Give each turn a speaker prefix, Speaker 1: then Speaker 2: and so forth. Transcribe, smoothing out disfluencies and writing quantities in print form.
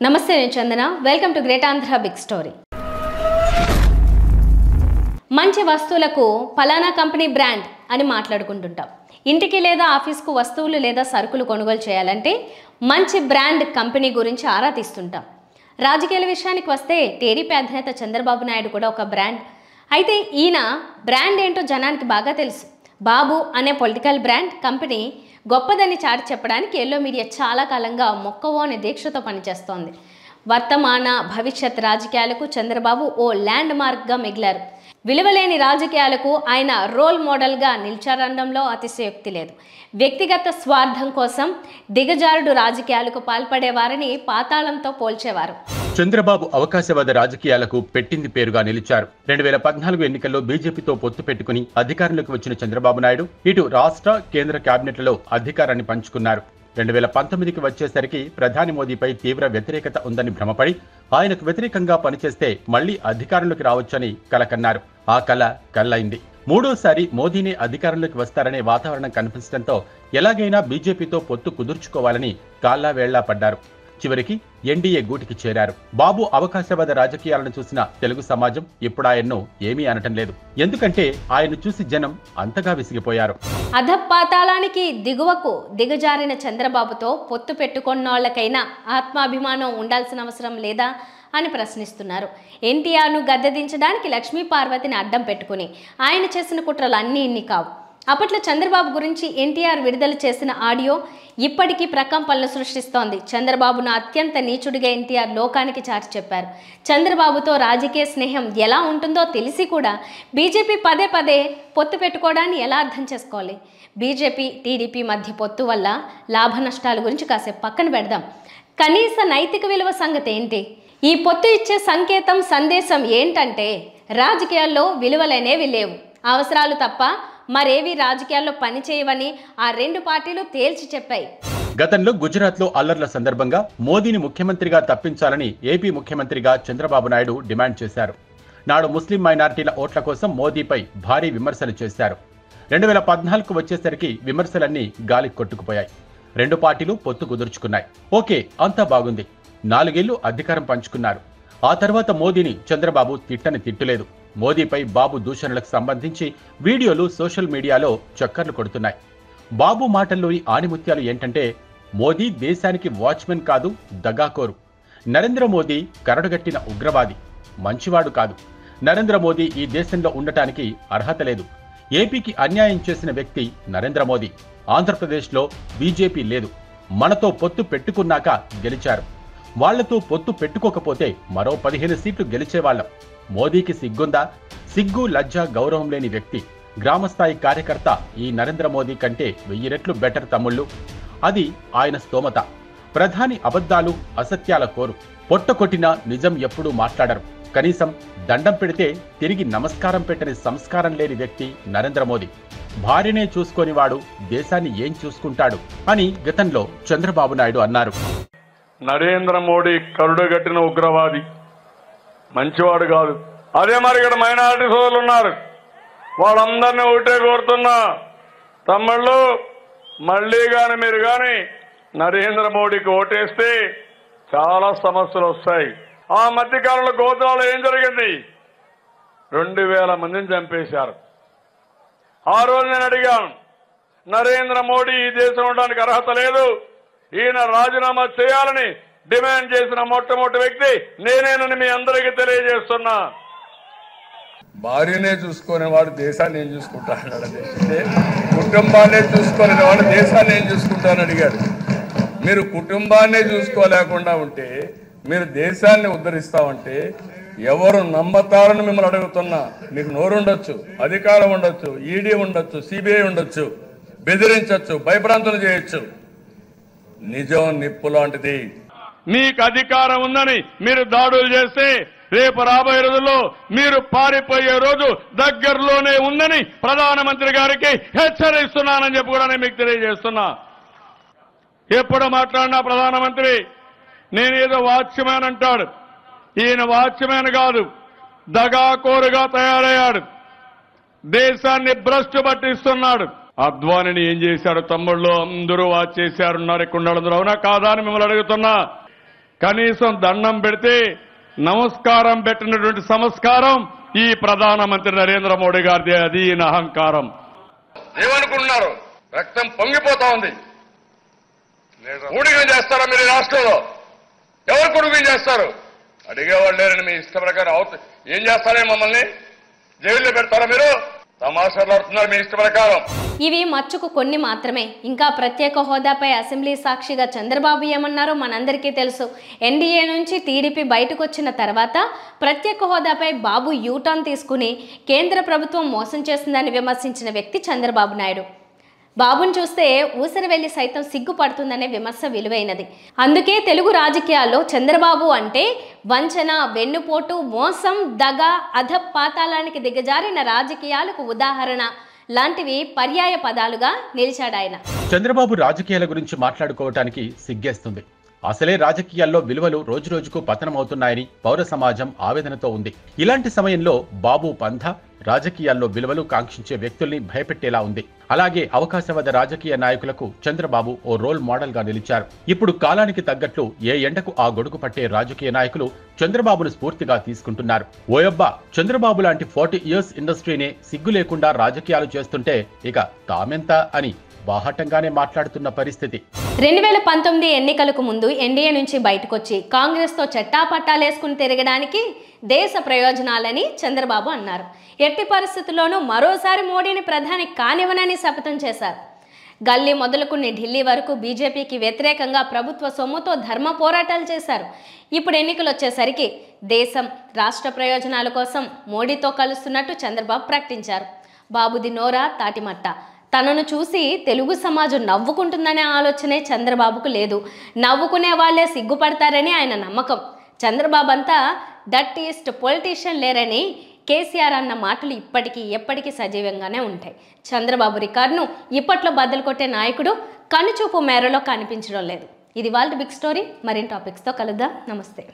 Speaker 1: నమస్తే నేను Chandana welcome to great Andhra big story. మంచి వస్తువులకు ఫలానా కంపెనీ బ్రాండ్ అని మాట్లాడుకుంటుంటాం. ఇంటికి లేదా ఆఫీస్కు వస్తువులు లేదా సరుకులు కొనుగోలు చేయాలంటే మంచి బ్రాండ్ కంపెనీ గురించి ఆరా తీస్తుంటాం. రాజకీయాల విషయానికి వస్తే టీడీపీ అధినేత చంద్రబాబు నాయుడు కూడా ఒక బ్రాండ్. అయితే ఈయన బ్రాండ్ ఏంటో జనానికి బాగా తెలుసు. బాబు అనే పొలిటికల్ బ్రాండ్ కంపెనీ గొప్పదని చాటి చెప్పడానికి ఎల్లో మీడియా చాలా కాలంగా మొక్కవోని దీక్షతో పనిచేస్తోంది. వర్తమాన భవిష్యత్ రాజకీయాలకు చంద్రబాబు ఓ ల్యాండ్ మార్క్గా మిగిలారు. విలువలేని రాజకీయాలకు ఆయన రోల్ మోడల్గా నిలిచారనడంలో అతిశయోక్తి లేదు. వ్యక్తిగత స్వార్థం కోసం దిగజారుడు రాజకీయాలకు పాల్పడేవారని పాతాళంతో పోల్చేవారు.
Speaker 2: చంద్రబాబు అవకాశవాద రాజకీయాలకు పెట్టింది పేరుగా నిలిచారు. 2014 ఎన్నికల్లో బీజేపీతో పొత్తు పెట్టుకుని అధికారంలోకి వచ్చిన చంద్రబాబు నాయుడు ఇటు రాష్ట్ర కేంద్ర కేబినెట్లలో అధికారాన్ని పంచుకున్నారు. 2019కి వచ్చేసరికి ప్రధాని మోదీపై తీవ్ర వ్యతిరేకత ఉందని భ్రమపడి ఆయనకు వ్యతిరేకంగా పనిచేస్తే మళ్లీ అధికారంలోకి రావచ్చని కలకన్నారు. ఆ కల కల్లైంది. మూడోసారి మోదీనే అధికారంలోకి వస్తారనే వాతావరణం కనిపించడంతో ఎలాగైనా బీజేపీతో పొత్తు కుదుర్చుకోవాలని కాళ్లా వేళ్లా పడ్డారు. చివరికి ఎన్డీఏ గూటికి చేరారు. బాబు అవకాశవాద రాజకీయాలను చూసిన తెలుగు సమాజం ఇప్పుడు ఆయన్ను ఏమీ అనటం లేదు. ఎందుకంటే ఆయన చూసి జనం అంతగా విసిగిపోయారు.
Speaker 1: అధపాతాళానికి దిగువకు దిగజారిన చంద్రబాబుతో పొత్తు పెట్టుకున్నోళ్లకైనా ఆత్మాభిమానం ఉండాల్సిన అవసరం లేదా అని ప్రశ్నిస్తున్నారు. ఎన్టీఆర్ను గద్దెదించడానికి లక్ష్మీ పార్వతిని అడ్డం పెట్టుకుని ఆయన చేసిన కుట్రలు అన్నీ ఇన్ని కావు. అప్పట్లో చంద్రబాబు గురించి ఎన్టీఆర్ విడుదల చేసిన ఆడియో ఇప్పటికీ ప్రకంపనలు సృష్టిస్తోంది. చంద్రబాబును అత్యంత నీచుడిగా ఎన్టీఆర్ లోకానికి చాటి చెప్పారు. చంద్రబాబుతో రాజకీయ స్నేహం ఎలా ఉంటుందో తెలిసి కూడా బీజేపీ పదే పదే పొత్తు పెట్టుకోవడాన్ని ఎలా అర్థం చేసుకోవాలి? బీజేపీ టీడీపీ మధ్య పొత్తు వల్ల లాభ నష్టాల గురించి కాసేపు పక్కన పెడదాం. కనీస నైతిక విలువ సంగతి ఏంటి? ఈ పొత్తు ఇచ్చే సందేశం ఏంటంటే రాజకీయాల్లో విలువలనేవి లేవు, అవసరాలు తప్ప మరేవి రాజకీయాల్లో పనిచేయవని ఆ రెండు పార్టీలు తేల్చి చెప్పాయి.
Speaker 2: గతంలో గుజరాత్లో అల్లర్ల సందర్భంగా మోదీని ముఖ్యమంత్రిగా తప్పించాలని ఏపీ ముఖ్యమంత్రిగా చంద్రబాబు నాయుడు డిమాండ్ చేశారు. నాడు ముస్లిం మైనారిటీల ఓట్ల కోసం మోదీపై భారీ విమర్శలు చేశారు. 2014కు వచ్చేసరికి విమర్శలన్నీ గాలికి కొట్టుకుపోయాయి. రెండు పార్టీలు పొత్తు కుదుర్చుకున్నాయి. ఓకే, అంతా బాగుంది. 4 ఏళ్లు అధికారం పంచుకున్నారు. ఆ తర్వాత మోదీని చంద్రబాబు తిట్టని తిట్టులేదు. మోదీపై బాబు దూషణలకు సంబంధించి వీడియోలు సోషల్ మీడియాలో చక్కర్లు కొడుతున్నాయి. బాబు మాటల్లోని ఆణిముత్యాలు ఏంటంటే మోదీ దేశానికి వాచ్మెన్ కాదు, దగాకోరు. నరేంద్ర మోదీ కరడుగట్టిన ఉగ్రవాది, మంచివాడు కాదు. నరేంద్ర మోదీ ఈ దేశంలో ఉండటానికి అర్హత లేదు. ఏపీకి అన్యాయం చేసిన వ్యక్తి నరేంద్ర మోదీ. ఆంధ్రప్రదేశ్లో బీజేపీ లేదు. మనతో పొత్తు పెట్టుకున్నాక గెలిచారు. వాళ్లతో పొత్తు పెట్టుకోకపోతే మరో 15 సీట్లు గెలిచేవాళ్లం. మోదీకి సిగ్గుందా? సిగ్గు, లజ్జ, గౌరవం లేని వ్యక్తి, గ్రామస్థాయి కార్యకర్త ఈ నరేంద్ర మోదీ కంటే 1000 రెట్లు బెటర్ తమ్ముళ్ళు. అది ఆయన స్తోమత. ప్రధాని అబద్ధాలు, అసత్యాల కోరు. పొట్ట కొట్టినా నిజం ఎప్పుడూ మాట్లాడరు. కనీసం దండం పెడితే తిరిగి నమస్కారం పెట్టని సంస్కారం లేని వ్యక్తి నరేంద్ర మోదీ. భార్యనే చూసుకొని వాడు దేశాన్ని ఏం చూసుకుంటాడు అని గతంలో చంద్రబాబు నాయుడు అన్నారు.
Speaker 3: నరేంద్ర మోడీ కరుడుగట్టిన ఉగ్రవాది, మంచివాడు కాదు. అదే మరి ఇక్కడ మైనారిటీ సోదరులు ఉన్నారు, వాళ్ళందరినీ ఒకటే కోరుతున్నా, తమ్ముళ్ళు మళ్ళీ గాని మీరు గాని నరేంద్ర మోడీకి ఓటేస్తే చాలా సమస్యలు వస్తాయి. ఆ మధ్యకాలంలో గోదావరిలో ఏం జరిగింది? 2000 మందిని చంపేశారు. ఆ రోజు నేను అడిగాను, నరేంద్ర మోడీ ఈ దేశం ఉండడానికి అర్హత లేదు, ఈయన రాజీనామా చేయాలని డిమాండ్ చేసిన మొట్టమొదటి వ్యక్తి నేనేనని మీ అందరికీ తెలియజేస్తున్నా.
Speaker 4: భార్యనే చూసుకునే వాడు దేశాన్ని ఏం చూసుకుంటాడు? కుటుంబాన్నే చూసుకునే వాడు దేశాన్ని ఏం చూసుకుంటానని అడిగాడు. మీరు కుటుంబాన్నే చూసుకోలేకుండా ఉంటే మీరు దేశాన్ని ఉద్ధరిస్తామంటే ఎవరు నమ్మతారని మిమ్మల్ని అడుగుతున్నా. మీకు నోరుండొచ్చు, అధికారం ఉండొచ్చు, ఈడీ ఉండొచ్చు, సిబిఐ ఉండొచ్చు, బెదిరించవచ్చు, భయభ్రాంతులు చేయొచ్చు. నిజం నిప్పు లాంటిది.
Speaker 3: మీకు అధికారం ఉందని మీరు దాడులు చేస్తే రేపు రాబోయే రోజుల్లో మీరు పారిపోయే రోజు దగ్గరలోనే ఉందని ప్రధానమంత్రి గారికి హెచ్చరిస్తున్నానని చెప్పి కూడా నేను మీకు తెలియజేస్తున్నా. ఎప్పుడు మాట్లాడినా ప్రధానమంత్రి నేనేదో వాచ్మ్యాన్ అంటాడు. ఈయన వాచ్మ్యాన్ కాదు, దగాకోరుగా తయారయ్యాడు. దేశాన్ని భ్రష్టు పట్టిస్తున్నాడు. అద్వానిని ఏం చేశారు తమ్ముళ్ళు? అందరూ వాచ్ చేశారున్నారు. ఇక్కడ అవునా కాదా అని మిమ్మల్ని అడుగుతున్నా. కనీసం దండం పెడితే నమస్కారం పెట్టినటువంటి సంస్కారం ఈ ప్రధానమంత్రి నరేంద్ర మోడీ గారిది. అది ఈయన అహంకారం.
Speaker 4: ఏమనుకుంటున్నారు? రక్తం పొంగిపోతా ఉంది. ఊడిగం చేస్తారా మీరు ఈ రాష్ట్రంలో? ఎవరు కొడుకుని చేస్తారు? అడిగేవాళ్ళు లేరని మీ ఇష్ట ప్రకారం ఏం చేస్తారే? మమ్మల్ని జైల్లో పెడతారా? మీరు తమాషాలు ఆడుతున్నారు మీ ఇష్ట ప్రకారం.
Speaker 1: ఇవి మచ్చుకు కొన్ని మాత్రమే. ఇంకా ప్రత్యేక హోదాపై అసెంబ్లీ సాక్షిగా చంద్రబాబు ఏమన్నారో మనందరికీ తెలుసు. ఎన్డీఏ నుంచి టీడీపీ బయటకు వచ్చిన తర్వాత ప్రత్యేక హోదాపై బాబు యూటర్న్ తీసుకుని కేంద్ర ప్రభుత్వం మోసం చేసిందని విమర్శించిన వ్యక్తి చంద్రబాబు నాయుడు. బాబుని చూస్తే ఊసరవెల్లి సైతం సిగ్గుపడుతుందనే విమర్శ విలువైనది. అందుకే తెలుగు రాజకీయాల్లో చంద్రబాబు అంటే వంచన, వెన్నుపోటు, మోసం, దగ, అధపాతాళానికి దిగజారిన రాజకీయాలకు ఉదాహరణ లాంటివి పర్యాయ పదాలుగా నిలిచాడాయన.
Speaker 2: చంద్రబాబు రాజకీయాల గురించి మాట్లాడుకోవటానికి సిగ్గేస్తుంది. అసలే రాజకీయాల్లో విలువలు రోజురోజుకు పతనమవుతున్నాయని పౌర సమాజం ఆవేదనతో ఉంది. ఇలాంటి సమయంలో బాబు పంథ రాజకీయాల్లో విలువలు కాంక్షించే వ్యక్తుల్ని భయపెట్టేలా ఉంది. అలాగే అవకాశవాద రాజకీయ నాయకులకు చంద్రబాబు ఓ రోల్ మోడల్ గా నిలిచారు. ఇప్పుడు కాలానికి తగ్గట్లు ఏ ఎండకు ఆ గొడుగు పట్టే రాజకీయ నాయకులు చంద్రబాబును స్ఫూర్తిగా తీసుకుంటున్నారు. ఓయబ్బా, చంద్రబాబు లాంటి 40 ఇయర్స్ ఇండస్ట్రీనే సిగ్గు లేకుండా రాజకీయాలు చేస్తుంటే ఇక తామెంత అని బాహటంగానే మాట్లాడుతున్న పరిస్థితి.
Speaker 1: 2019 ఎన్నికలకు ముందు ఎన్డీఏ నుంచి బయటకొచ్చి కాంగ్రెస్తో చట్టాపట్టాలేసుకుని తిరగడానికి దేశ ప్రయోజనాలని చంద్రబాబు అన్నారు. ఎట్టి పరిస్థితుల్లోనూ మరోసారి మోడీని ప్రధాని కానివ్వనని శపథం చేశారు. గల్లీ మొదలుకుని ఢిల్లీ వరకు బీజేపీకి వ్యతిరేకంగా ప్రభుత్వ సొమ్ముతో ధర్మ పోరాటాలు చేశారు. ఇప్పుడు ఎన్నికలు వచ్చేసరికి దేశం, రాష్ట్ర ప్రయోజనాల కోసం మోడీతో కలుస్తున్నట్టు చంద్రబాబు ప్రకటించారు. బాబుది నోరా తాటిమట్ట. తనను చూసి తెలుగు సమాజం నవ్వుకుంటుందనే ఆలోచనే చంద్రబాబుకు లేదు. నవ్వుకునే వాళ్లే సిగ్గుపడతారని ఆయన నమ్మకం. చంద్రబాబు అంతా డట్టిస్ట్ పొలిటీషియన్ లేరని కేసీఆర్ అన్న మాటలు ఇప్పటికీ ఎప్పటికీ సజీవంగానే ఉంటాయి. చంద్రబాబు రికార్డును ఇప్పట్లో బద్దలు కొట్టే నాయకుడు కనుచూపు మేరలో కనిపించడం లేదు. ఇది వాళ్ళ బిగ్ స్టోరీ. మరిన్ని టాపిక్స్తో కలుద్దాం. నమస్తే.